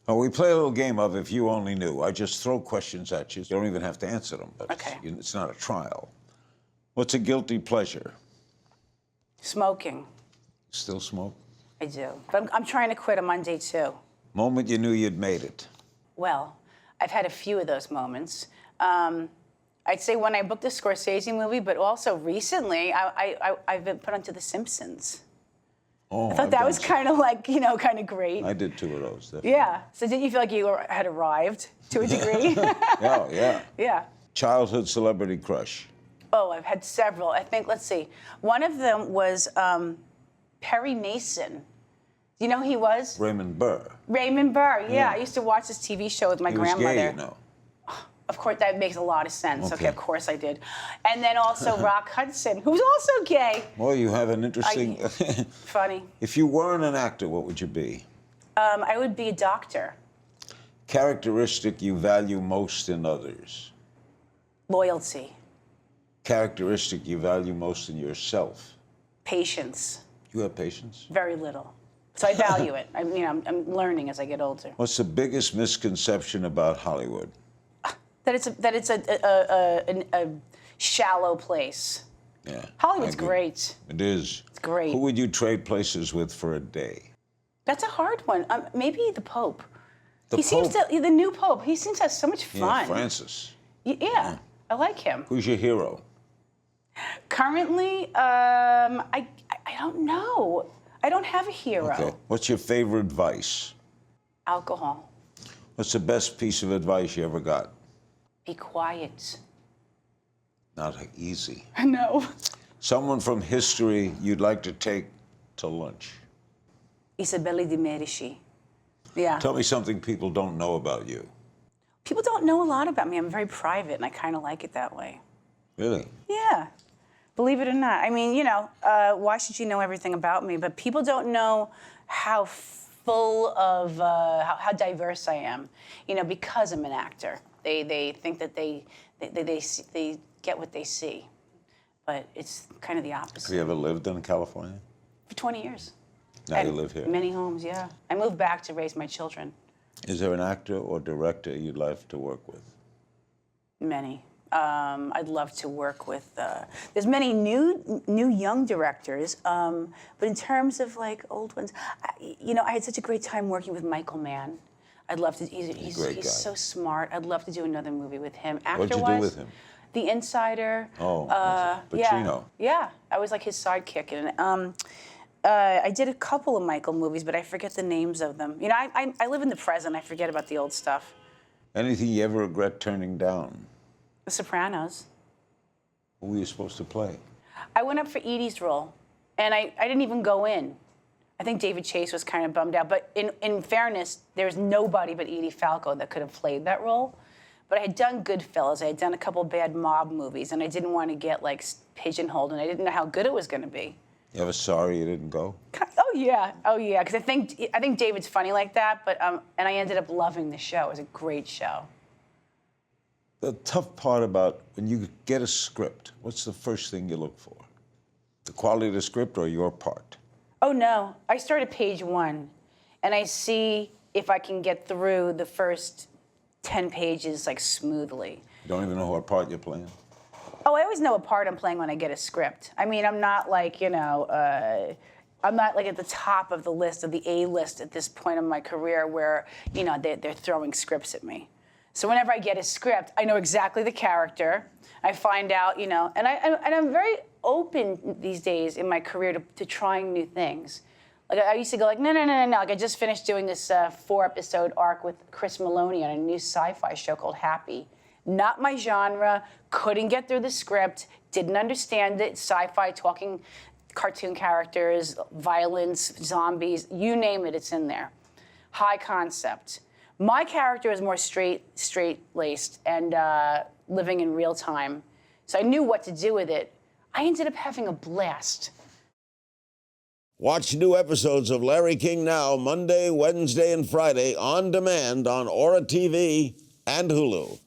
Oh, we play a little game of If You Only Knew. I just throw questions at you. You don't even have to answer them, but Okay. it's not a trial. What's a guilty pleasure? Smoking. Still smoke? I do. But I'm trying to quit on Monday, too. Moment you knew you'd made it? Well, I've had a few of those moments. I'd say when I booked a Scorsese movie, but also recently, I've been put onto The Simpsons. Oh, I thought that was kind of like, kind of great. I did 2 of those. Definitely. Yeah. So did you feel like you had arrived to a degree? Yeah, yeah. Yeah. Childhood celebrity crush? Oh, I've had several. I think, let's see. One of them was Perry Mason. Do you know who he was? Raymond Burr. Raymond Burr, yeah. I used to watch this TV show with my grandmother. He was gay, you know. Of course, that makes a lot of sense. Okay, of course I did. And then also Rock Hudson, who's also gay. Well, you have an interesting... Funny. If you weren't an actor, what would you be? I would be a doctor. Characteristic you value most in others? Loyalty. Characteristic you value most in yourself? Patience. You have patience? Very little. So I value it. I'm learning as I get older. What's the biggest misconception about Hollywood? That it's a shallow place. Yeah. Hollywood's great. It is. It's great. Who would you trade places with for a day? That's a hard one. Maybe the Pope. The new Pope. He seems to have so much fun. Yeah, Francis. Yeah, I like him. Who's your hero? Currently, I don't know. I don't have a hero. Okay. What's your favorite vice? Alcohol. What's the best piece of advice you ever got? Be quiet. Not easy. No. Someone from history you'd like to take to lunch? Isabella di Medici. Yeah. Tell me something people don't know about you. People don't know a lot about me. I'm very private, and I kind of like it that way. Really? Yeah. Believe it or not. I mean, why should you know everything about me? But people don't know how full of, how diverse I am, because I'm an actor. They think that they get what they see, but it's kind of the opposite. Have you ever lived in California? For 20 years. Now you live here? Many homes, yeah. I moved back to raise my children. Is there an actor or director you'd like to work with? Many. I'd love to work with. There's many new young directors, but in terms of like old ones, I had such a great time working with Michael Mann. I'd love to. He's so smart. I'd love to do another movie with him. What'd you do with him? The Insider. Oh, Pacino. Yeah, I was like his sidekick, and I did a couple of Michael movies, but I forget the names of them. I live in the present. I forget about the old stuff. Anything you ever regret turning down? The Sopranos. Who were you supposed to play? I went up for Edie's role, and I didn't even go in. I think David Chase was kind of bummed out, but in fairness, there's nobody but Edie Falco that could have played that role. But I had done Goodfellas, I had done a couple bad mob movies, and I didn't want to get like pigeonholed, and I didn't know how good it was going to be. You ever sorry you didn't go? Oh yeah, because I think David's funny like that, but and I ended up loving the show. It was a great show. The tough part about when you get a script, what's the first thing you look for? The quality of the script or your part? Oh, no. I start at page 1, and I see if I can get through the first 10 pages, like, smoothly. You don't even know what part you're playing? Oh, I always know what part I'm playing when I get a script. I mean, I'm not like, I'm not like at the top of the list, of the A list at this point in my career where, they're throwing scripts at me. So whenever I get a script, I know exactly the character. I find out, and I'm very open these days in my career to trying new things. Like I used to go like, no. Like I just finished doing this 4-episode arc with Chris Maloney on a new sci-fi show called Happy. Not my genre, couldn't get through the script, didn't understand it, sci-fi talking cartoon characters, violence, zombies, you name it, it's in there. High concept. My character is more straight-laced and living in real time. So I knew what to do with it. I ended up having a blast. Watch new episodes of Larry King Now Monday, Wednesday, and Friday on demand on Aura TV and Hulu.